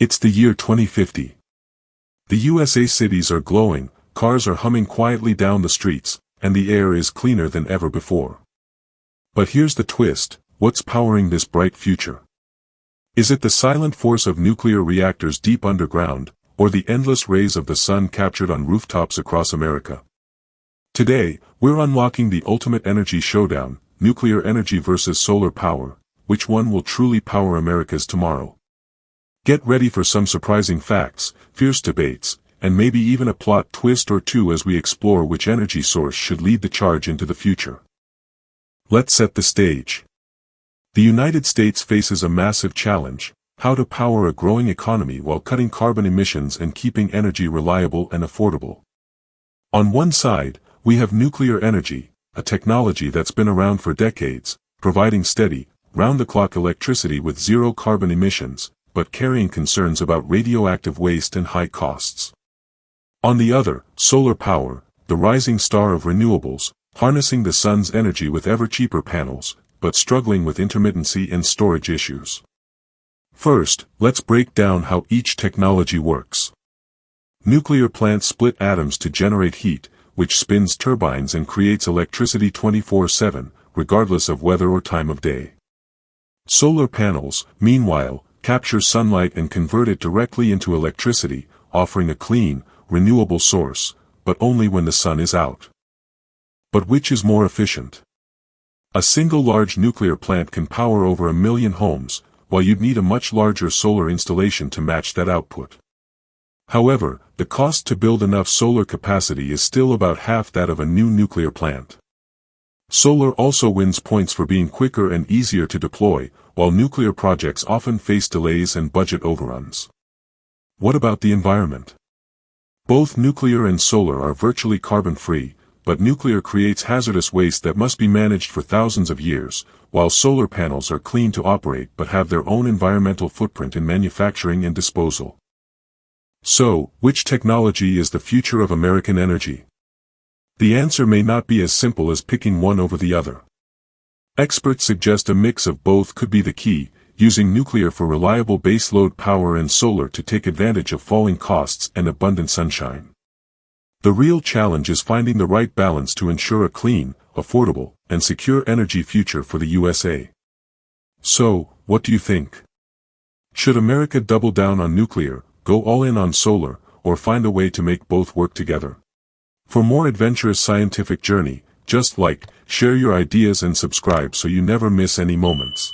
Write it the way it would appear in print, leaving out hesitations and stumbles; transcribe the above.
It's the year 2050. The USA cities are glowing, cars are humming quietly down the streets, and the air is cleaner than ever before. But here's the twist: what's powering this bright future? Is it the silent force of nuclear reactors deep underground, or the endless rays of the sun captured on rooftops across America? Today, we're unlocking the ultimate energy showdown: nuclear energy versus solar power. Which one will truly power America's tomorrow? Get ready for some surprising facts, fierce debates, and maybe even a plot twist or two as we explore which energy source should lead the charge into the future. Let's set the stage. The United States faces a massive challenge: how to power a growing economy while cutting carbon emissions and keeping energy reliable and affordable. On one side, we have nuclear energy, a technology that's been around for decades, providing steady, round-the-clock electricity with zero carbon emissions, but carrying concerns about radioactive waste and high costs. On the other, solar power, the rising star of renewables, harnessing the sun's energy with ever-cheaper panels, but struggling with intermittency and storage issues. First, let's break down how each technology works. Nuclear plants split atoms to generate heat, which spins turbines and creates electricity 24/7, regardless of weather or time of day. Solar panels, meanwhile, capture sunlight and convert it directly into electricity, offering a clean, renewable source, but only when the sun is out. But which is more efficient? A single large nuclear plant can power over 1 million homes, while you'd need a much larger solar installation to match that output. However, the cost to build enough solar capacity is still about half that of a new nuclear plant. Solar also wins points for being quicker and easier to deploy, while nuclear projects often face delays and budget overruns. What about the environment? Both nuclear and solar are virtually carbon-free, but nuclear creates hazardous waste that must be managed for thousands of years, while solar panels are clean to operate but have their own environmental footprint in manufacturing and disposal. So, which technology is the future of American energy? The answer may not be as simple as picking one over the other. Experts suggest a mix of both could be the key, using nuclear for reliable baseload power and solar to take advantage of falling costs and abundant sunshine. The real challenge is finding the right balance to ensure a clean, affordable, and secure energy future for the USA. So, what do you think? Should America double down on nuclear, go all in on solar, or find a way to make both work together? For more adventurous scientific journey, just like, share your ideas and subscribe so you never miss any moments.